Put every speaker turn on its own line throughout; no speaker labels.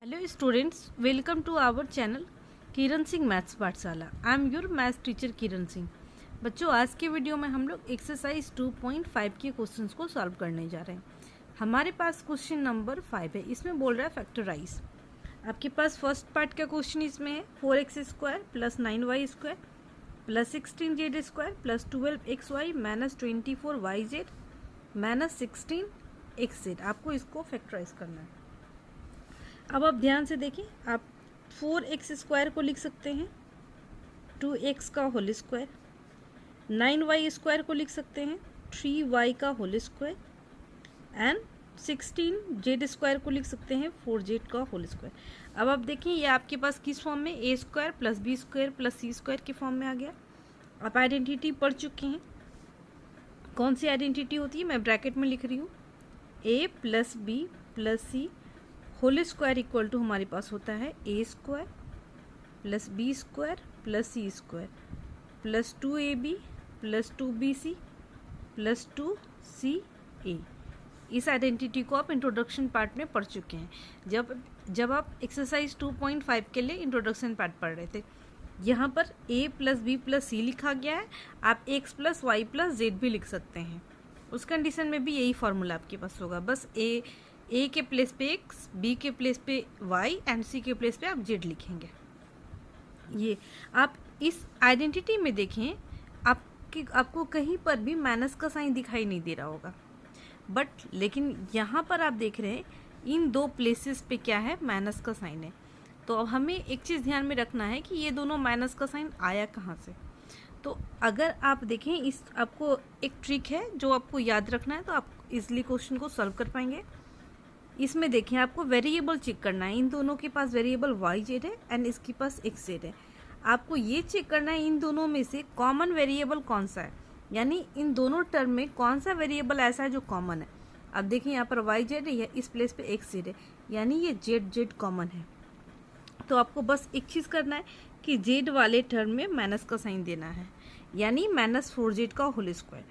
Hello students, welcome to our channel Kiran Singh maths पाठशाला। I am your maths teacher Kiran Singh. बच्चों, आज के वीडियो में हम लोग एक्सरसाइज 2.5 के क्वेश्चंस को सॉल्व करने जा रहे हैं। हमारे पास क्वेश्चन नंबर 5 है। इसमें बोल रहा है फैक्टराइज। आपके पास फर्स्ट पार्ट का क्वेश्चन इसमें है 4x² plus 9y² plus 16z² plus 12xy minus 24yz minus 16xz। आपको इसको फैक्टराइज करना है। अब आप ध्यान से देखिए, आप 4x² को लिख सकते हैं 2x का होल स्क्वायर, 9y² को लिख सकते हैं 3y का होल स्क्वायर एंड 16z² को लिख सकते हैं 4z का होल स्क्वायर। अब आप देखिए ये आपके पास किस फॉर्म में, a² plus b² plus c² के फॉर्म में आ गया। आप आइडेंटिटी पढ़ चुके हैं। कौन सी आइडेंटिटी होती है, मैं ब्रैकेट में लिख रही हूँ, a plus b plus c whole square equal to हमारे पास होता है a² plus b² plus c² plus 2ab plus 2bc plus 2ca। इस आइडेंटिटी को आप इंट्रोडक्शन पार्ट में पढ़ चुके हैं जब आप एक्सरसाइज 2.5 के लिए इंट्रोडक्शन पार्ट पढ़ रहे थे। यहाँ पर a plus b plus c लिखा गया है। आप x plus y plus z भी लिख सकते हैं। उस कंडीशन में भी यही फॉर्मूला आपके पास होगा। बस ए के प्लेस पे x, b के प्लेस पे y एंड c के प्लेस पे आप z लिखेंगे। ये आप इस आइडेंटिटी में देखें, आपको कहीं पर भी माइनस का साइन दिखाई नहीं दे रहा होगा, लेकिन यहाँ पर आप देख रहे हैं इन दो प्लेसेस पे क्या है, माइनस का साइन है। तो अब हमें एक चीज़ ध्यान में रखना है कि ये दोनों माइनस का साइन आया कहाँ से। तो अगर आप देखें, इस आपको एक ट्रिक है जो आपको याद रखना है, तो आप इजली क्वेश्चन को सॉल्व कर पाएंगे। इसमें देखें, आपको वेरिएबल चेक करना है। इन दोनों के पास वेरिएबल yz है एंड इसके पास xz है। आपको ये चेक करना है इन दोनों में से कॉमन वेरिएबल कौन सा है, यानी इन दोनों टर्म में कौन सा वेरिएबल ऐसा है जो कॉमन है। अब देखिए यहाँ पर yz है, इस प्लेस पे xz है, यानी ये z कॉमन है। तो आपको बस एक चीज़ करना है कि z वाले टर्म में माइनस का साइन देना है, यानी माइनस 4z का होल स्क्वायर।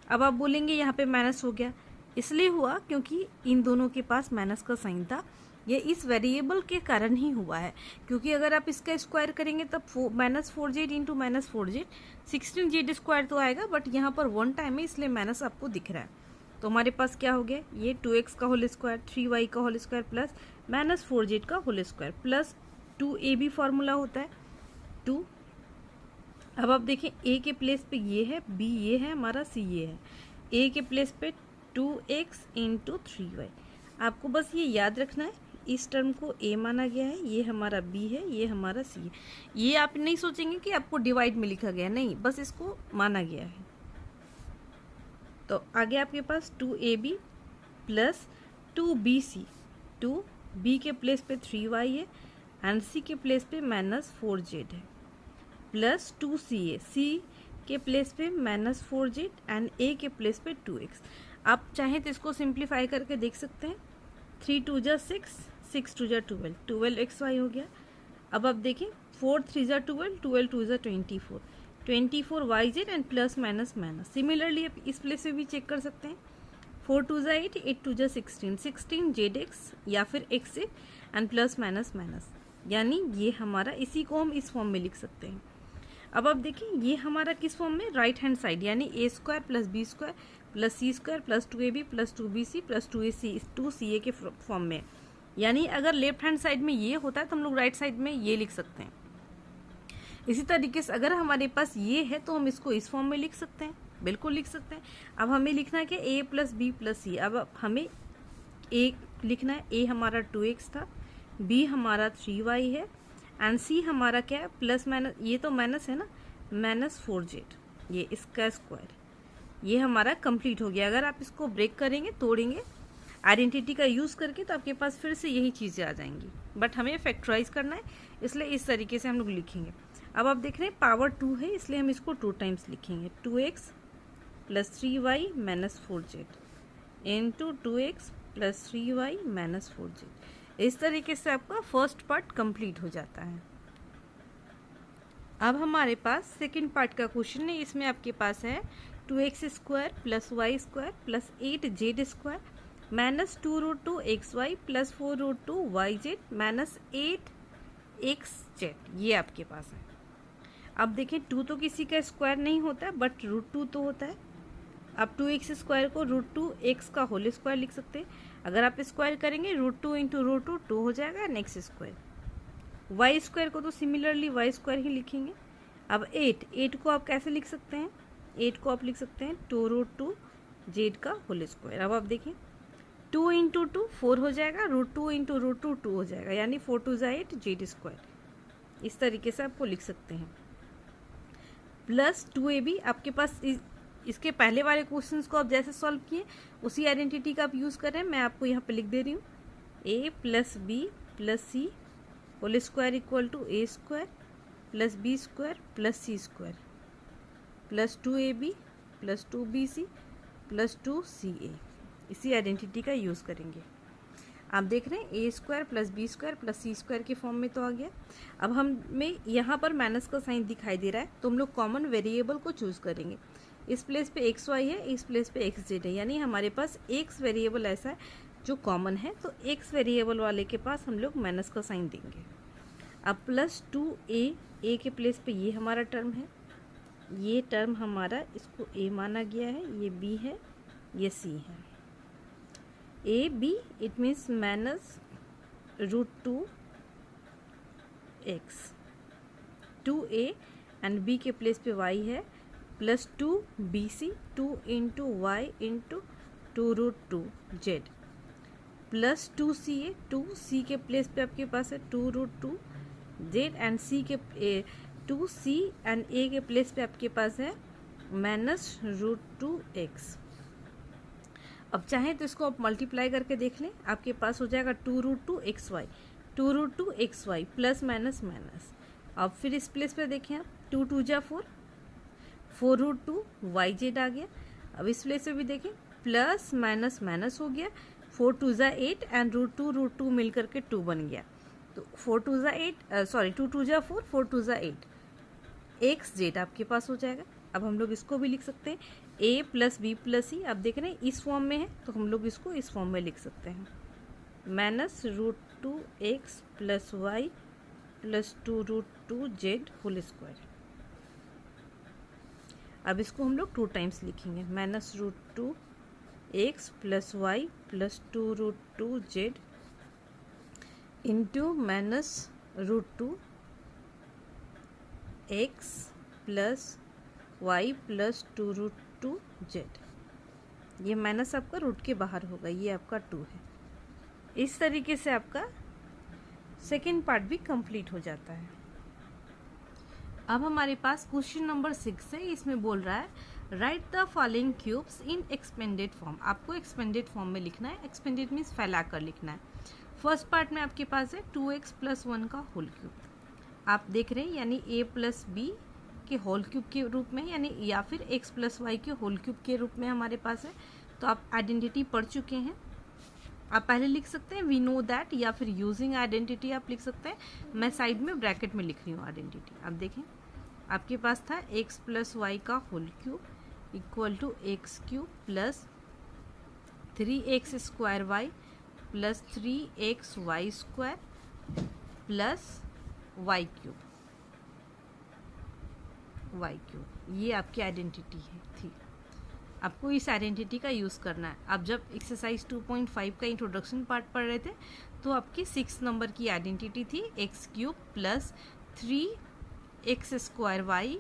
अब आप बोलेंगे यहाँ पे माइनस हो गया, इसलिए हुआ क्योंकि इन दोनों के पास माइनस का साइन था। ये इस वेरिएबल के कारण ही हुआ है, क्योंकि अगर आप इसका स्क्वायर करेंगे तब minus 4z into minus 4z 16z² तो आएगा, बट यहाँ पर 1 टाइम है इसलिए माइनस आपको दिख रहा है। तो हमारे पास क्या हो गया, ये 2x का होल स्क्वायर, 3y का whole square plus minus 4z का whole square plus 2ab formula होता है 2। अब आप देखें a के प्लेस पे ये है, b ये है हमारा, c ये है। a के प्लेस पे 2x इंटू 3y। आपको बस ये याद रखना है, इस टर्म को a माना गया है, ये हमारा b है, ये हमारा c है। ये आप नहीं सोचेंगे कि आपको डिवाइड में लिखा गया, नहीं, बस इसको माना गया है। तो आगे आपके पास 2ab प्लस 2bc, 2b के प्लेस पे 3y है एंड c के प्लेस पे माइनस 4z है प्लस 2ca, c के प्लेस पे माइनस 4z एंड a के प्लेस पे 2x। आप चाहें तो इसको सिंप्लीफाई करके देख सकते हैं। 3 2 जा 6, 6 2 जा 12, 12xy हो गया। अब आप देखें 4 3 जा 12, 12 2 जा 24, 24yz and plus minus minus. Similarly आप इस प्लेस पे भी चेक कर सकते हैं। 4 2 जा 8, 8 2 जा 16, 16zx या फिर xz and plus minus minus, यानी ये हमारा, इसी को हम इस फॉर्म में लिख सकते हैं। अब आप देखें ये हमारा किस फॉर्म में, राइट हैंड साइड, यानी a² plus b² plus c² plus 2ab plus 2bc plus 2ca के फॉर्म में। यानी अगर लेफ्ट हैंड साइड में ये होता है तो हम लोग राइट साइड में ये लिख सकते हैं। इसी तरीके से अगर हमारे पास ये है तो हम इसको इस फॉर्म में लिख सकते हैं, बिल्कुल लिख सकते हैं। अब हमें लिखना है कि a plus b plus c। अब हमें a लिखना है, a हमारा 2x था, b हमारा 3y है एंड c हमारा क्या है, प्लस माइनस, ये तो माइनस है ना, माइनस 4z, ये इसका स्क्वायर। ये हमारा कंप्लीट हो गया। अगर आप इसको ब्रेक करेंगे, तोड़ेंगे आइडेंटिटी का यूज़ करके, तो आपके पास फिर से यही चीज़ें आ जाएंगी, बट हमें फैक्टराइज करना है, इसलिए इस तरीके से हम लोग लिखेंगे। अब आप देख रहे हैं पावर 2 है, इसलिए हम इसको 2 टाइम्स लिखेंगे। 2x plus 3y minus 4z into 2x plus 3y minus 4z। इस तरीके से आपका फर्स्ट पार्ट कंप्लीट हो जाता है। अब हमारे पास सेकंड पार्ट का क्वेश्चन है। इसमें आपके पास है 2x² plus y² plus 8z² minus 2 root 2 x y plus 4 root 2 y z minus 8 x z, ये आपके पास है। अब देखें 2 तो किसी का स्क्वायर नहीं होता है बट रूट 2 तो होता है। अब 2x स्क्वायर को रूट 2 एक्स का होल स्क्वायर लिख सकते हैं। अगर आप स्क्वायर करेंगे रूट 2 इंटू रूट 2 2 हो जाएगा नेक्स्ट स्क्वायर। वाई स्क्वायर को तो सिमिलरली वाई स्क्वायर ही लिखेंगे। अब 8 को आप कैसे लिख सकते हैं, 8 को आप लिख सकते हैं 2 रूट 2 जेड का होल स्क्वायर। अब आप देखें 2 इंटू 2 4 हो जाएगा, रूट 2 इंटू रूट 2 2 हो जाएगा, यानी 4 2 ज़ा 8 जेड स्क्वायर। इस तरीके से आपको लिख सकते हैं। प्लस 2ab आपके पास इसके पहले वाले क्वेश्चंस को आप जैसे सॉल्व किए उसी आइडेंटिटी का आप यूज़ कर रहे हैं। मैं आपको यहाँ पे लिख दे रही हूँ a plus b plus c whole square equal to a square plus B square plus C square plus 2ab plus 2bc plus 2ca। इसी आइडेंटिटी का यूज़ करेंगे। आप देख रहे हैं A square plus B square plus C square के form में तो आ गया। अब हमें यहाँ पर माइनस का साइन दिखाई दे रहा है तो हम लोग कॉमन वेरिएबल को चूज़ करेंगे। इस प्लेस पे एक्स वाई है, इस प्लेस पे एक्स जेड है, यानी हमारे पास एक्स वेरिएबल ऐसा है जो कॉमन है, तो एक्स वेरिएबल वाले के पास हम लोग माइनस का साइन देंगे। अब प्लस 2a के प्लेस पे ये हमारा टर्म है, ये टर्म हमारा इसको a माना गया है, ये b है, ये c है। a b it means minus root 2 x, 2a and b के प्लेस पे y है plus 2bc 2 into y into 2 root 2 z plus 2ca 2c के प्लेस पे आपके पास है 2 रूट 2 जेड एंड c के 2c एंड a के प्लेस पे आपके पास है माइनस रूट 2 एक्स। अब चाहें तो इसको आप मल्टीप्लाई करके देख लें, आपके पास हो जाएगा 2 root 2 x y 2 root 2 x y plus minus minus. अब फिर इस प्लेस पे देखें आप 2 2 जा 4 रूट 2 वाई जेड आ गया। अब इस प्लेस पे भी देखें प्लस माइनस माइनस हो गया, 4 2 ज़ा 8 एंड रूट 2 मिल करके 2 बन गया, तो 4 2 ज़ा 8 सॉरी 2 2 ज़ा 4 4 2 ज़ा 8 एक्स जेड आपके पास हो जाएगा। अब हम लोग इसको भी लिख सकते हैं a प्लस बी प्लस सी। अब देख रहे हैं इस फॉर्म में है तो हम लोग इसको इस फॉर्म में लिख सकते हैं minus root 2 x plus y plus 2 root 2 z whole square. अब इसको हम लोग 2 टाइम्स लिखेंगे minus root 2 x plus y plus 2 root 2 z into minus root 2 x plus y plus 2 root 2 z. ये माइनस आपका रूट के बाहर होगा, ये आपका 2 है। इस तरीके से आपका सेकेंड पार्ट भी कंप्लीट हो जाता है। अब हमारे पास क्वेश्चन नंबर 6 है, इसमें बोल रहा है right the following cubes in expanded form. आपको एक्सपेंडेड फॉर्म में लिखना है, एक्सपेंडेड मीन्स फैला कर लिखना है। फर्स्ट पार्ट में आपके पास है 2x प्लस 1 का होल क्यूब, आप देख रहे हैं, यानी a प्लस बी के होल क्यूब के रूप में, यानी या फिर x प्लस वाई के होल क्यूब के रूप में हमारे पास है। तो आप आइडेंटिटी पढ़ चुके हैं, आप पहले लिख सकते हैं वी नो दैट, या फिर यूजिंग आइडेंटिटी आप लिख सकते हैं। मैं साइड में ब्रैकेट में लिख रही हूँ आइडेंटिटी। अब देखें आपके पास था x प्लस वाई का whole cube equal to x cube plus 3x square Y plus 3x Y square plus y cube, ये आपकी आइडेंटिटी थी। आपको इस आइडेंटिटी का यूज़ करना है। आप जब एक्सरसाइज 2.5 का इंट्रोडक्शन पार्ट पढ़ रहे थे तो आपकी 6 नंबर की आइडेंटिटी थी x cube plus 3x square Y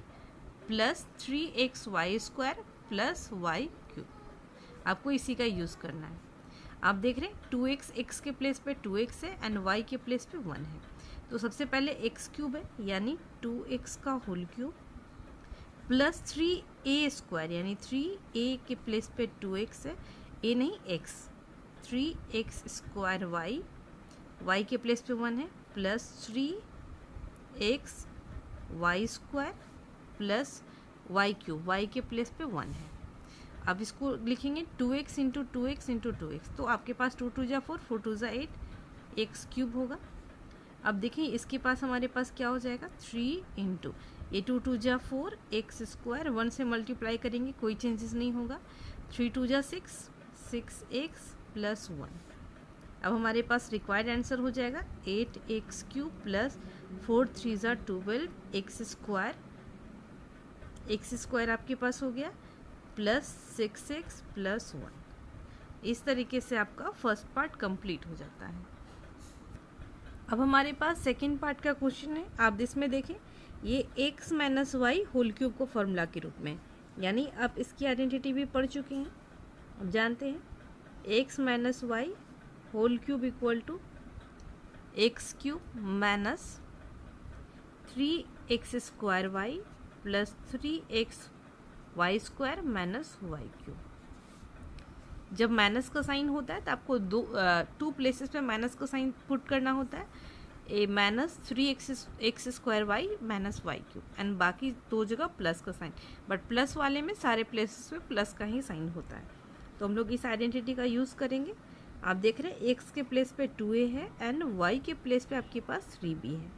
plus 3x Y square plus y cube. आपको इसी का यूज़ करना है। आप देख रहे हैं 2x x के प्लेस पे 2x है एंड y के प्लेस पे 1 है, तो सबसे पहले x क्यूब है यानी 2x का whole cube plus 3a square यानी 3a के प्लेस पे 2x है, a नहीं x, 3x स्क्वायर y के प्लेस पे 1 है plus 3x Y square plus y cube, y के प्लेस पे 1 है। अब इसको लिखेंगे 2x into 2x into 2x, तो आपके पास 2 2 जा 4 4 2 जा 8 एक्स क्यूब होगा। अब देखिए इसके पास हमारे पास क्या हो जाएगा 3 इंटू ये 2 2 जा 4 एक्स स्क्वायर, 1 से मल्टीप्लाई करेंगे कोई चेंजेस नहीं होगा, 3 2 जा 6 6 एक्स प्लस 1। अब हमारे पास रिक्वायर्ड आंसर हो जाएगा 8x³ प्लस 4 3 ज़ा 12 एक्स स्क्वायर आपके पास हो गया प्लस 6x प्लस 1। इस तरीके से आपका फर्स्ट पार्ट कंप्लीट हो जाता है। अब हमारे पास सेकेंड पार्ट का क्वेश्चन है। आप इसमें देखें, ये x minus Y whole cube को फॉर्मूला के रूप में, यानी आप इसकी आइडेंटिटी भी पढ़ चुके हैं। अब जानते हैं x minus Y whole cube equal to x³ minus 3x square Y plus 3x Y square minus y³। जब माइनस का साइन होता है तो आपको टू प्लेसेस पे माइनस का साइन पुट करना होता है, ए minus 3x square Y minus y³ and बाकी दो जगह प्लस का साइन, बट प्लस वाले में सारे प्लेसेस पे प्लस का ही साइन होता है। तो हम लोग इस आइडेंटिटी का यूज़ करेंगे। आप देख रहे हैं x के प्लेस पे 2a है एंड y के प्लेस पे आपके पास 3b है।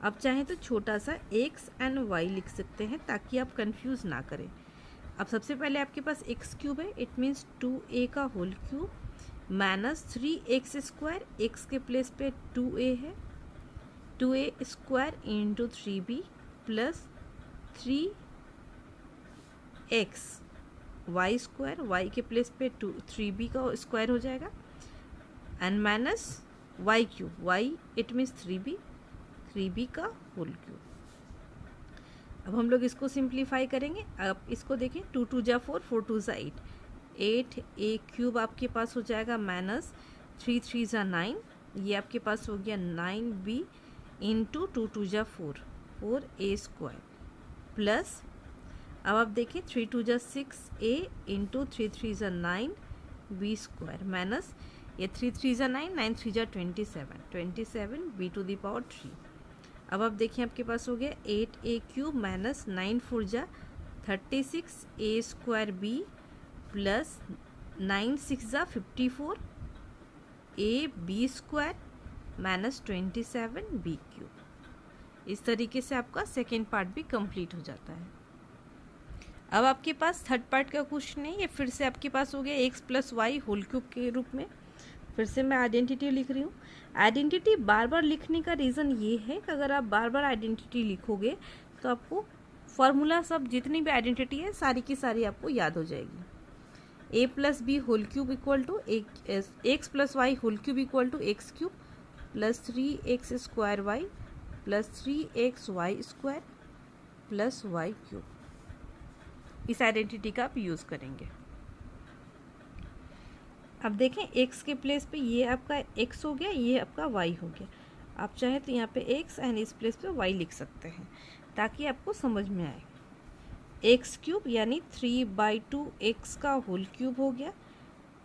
अब चाहें तो छोटा सा x एंड y लिख सकते हैं ताकि आप कंफ्यूज ना करें। अब सबसे पहले आपके पास x³ है, इट मीन्स 2a का whole cube minus 3x square, x के प्लेस पे 2a है, 2a square into 3b plus 3x Y square, y के प्लेस पे 3b का स्क्वायर हो जाएगा and minus y³ y it means 3b का होल क्यूब। अब हम लोग इसको सिंप्लीफाई करेंगे। अब इसको देखें, 2 2 ज़ा 4, 4 2 ज़ा 8, 8a³ आपके पास हो जाएगा माइनस 3 3 ज़ा 9, ये आपके पास हो गया 9b इंटू 2 2 ज़ा 4, 4a स्क्वायर प्लस, अब आप देखें 3 2 ज़ा 6a इंटू 3 3 ज़ा 9b स्क्वायर माइनस ये 3 3 ज़ा 9, 9 3 ज़ा 27 b टू द पावर 3। अब आप देखिए आपके पास हो गया 8a³ माइनस 9 4 ज़ा 36a स्क्वायर b प्लस 9 6 ज़ा 54 ab स्क्वायर माइनस 27b³। इस तरीके से आपका सेकेंड पार्ट भी कंप्लीट हो जाता है। अब आपके पास थर्ड पार्ट का क्वेश्चन है। ये फिर से आपके पास हो गया x plus y whole cube के रूप में। फिर से मैं आइडेंटिटी लिख रही हूँ। आइडेंटिटी बार बार लिखने का रीज़न ये है कि अगर आप बार बार आइडेंटिटी लिखोगे तो आपको फार्मूला सब जितनी भी आइडेंटिटी है सारी की सारी आपको याद हो जाएगी। a plus b whole cube equal to x plus y whole cube equal to x³ plus 3x square Y plus 3x Y square plus y³। इस आइडेंटिटी का आप यूज़ करेंगे। अब देखें x के प्लेस पे ये आपका x हो गया, ये आपका y हो गया। आप चाहें तो यहाँ पे x एंड इस प्लेस पे y लिख सकते हैं ताकि आपको समझ में आए। x³ यानी 3/2 x का होल क्यूब हो गया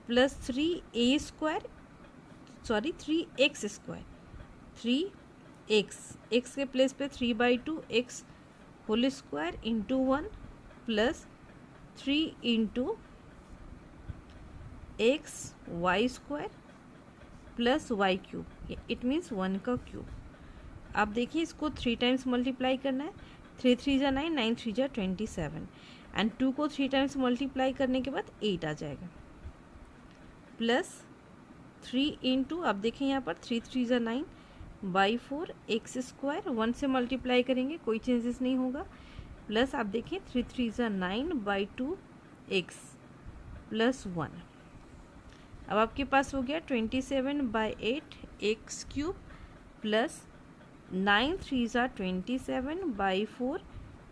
plus 3x square 3x, x के प्लेस पे 3/2 x whole square into 1 plus 3 into x y square plus y³, it means 1 का क्यूब। आप देखिए इसको 3 टाइम्स मल्टीप्लाई करना है। 3 3 ज़ा 9, 9 3 ज़ा 27 एंड 2 को 3 टाइम्स मल्टीप्लाई करने के बाद 8 आ जाएगा प्लस 3 इंटू, आप देखें यहाँ पर 3 3 ज़ा 9 बाई 4 एक्स स्क्वायर, 1 से मल्टीप्लाई करेंगे कोई चेंजेस नहीं होगा प्लस आप देखें 3 3 ज़ा 9 बाई 2 एक्स प्लस 1। अब आपके पास हो गया 27/8 x³ प्लस 9 3 ज़ा 27 by 4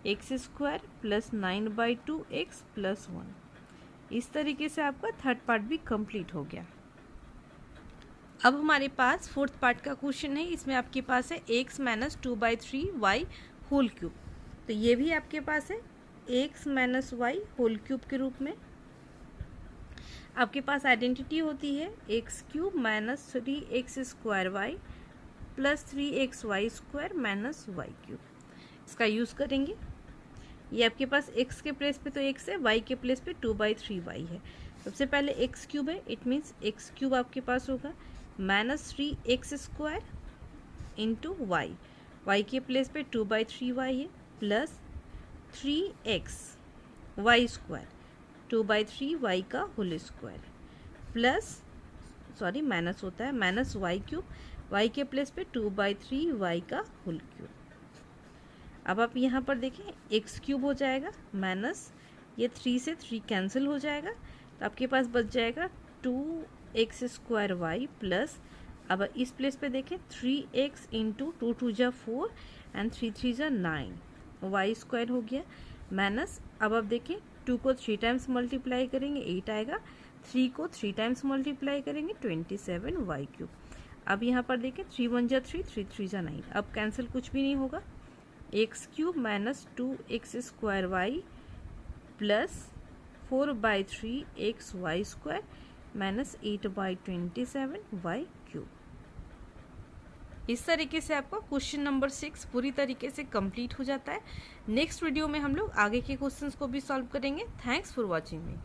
x square plus 9/2 x plus 1। इस तरीके से आपका थर्ड पार्ट भी कंप्लीट हो गया। अब हमारे पास फोर्थ पार्ट का क्वेश्चन है। इसमें आपके पास है x minus 2/3 y whole cube. तो ये भी आपके पास है x minus Y whole cube के रूप में। आपके पास आइडेंटिटी होती है x³ minus 3x square Y plus 3x Y square minus y³। इसका यूज़ करेंगे। ये आपके पास x के प्लेस पे तो x है, y के प्लेस पे 2/3y है। सबसे पहले x³ है, इट मीन्स x³ आपके पास होगा minus 3x square into y, y के प्लेस पे 2/3y है plus 3x Y square 2/3y का होल स्क्वायर प्लस माइनस होता है माइनस वाई क्यूब, वाई के प्लेस पे 2/3 वाई का होल क्यूब। अब आप यहाँ पर देखें एक्स क्यूब हो जाएगा माइनस ये 3 से 3 कैंसिल हो जाएगा, तो आपके पास बच जाएगा 2x² वाई प्लस, अब इस प्लेस पे देखें 3x इंटू 2 2 जा 4 एंड 3 3 जा 9 वाई स्क्वायर हो गया माइनस, अब आप देखें 2 को 3 टाइम्स मल्टीप्लाई करेंगे 8 आएगा, 3 को 3 टाइम्स मल्टीप्लाई करेंगे 27 वाई क्यूब। अब यहाँ पर देखें 3 1 जा 3 3 3 जा 9, अब कैंसिल कुछ भी नहीं होगा, x cube minus 2x² y plus 4/3 x y square minus 8/27 y cube. इस तरीके से आपका क्वेश्चन नंबर 6 पूरी तरीके से कंप्लीट हो जाता है। नेक्स्ट वीडियो में हम लोग आगे के क्वेश्चंस को भी सॉल्व करेंगे। Thanks for watching me.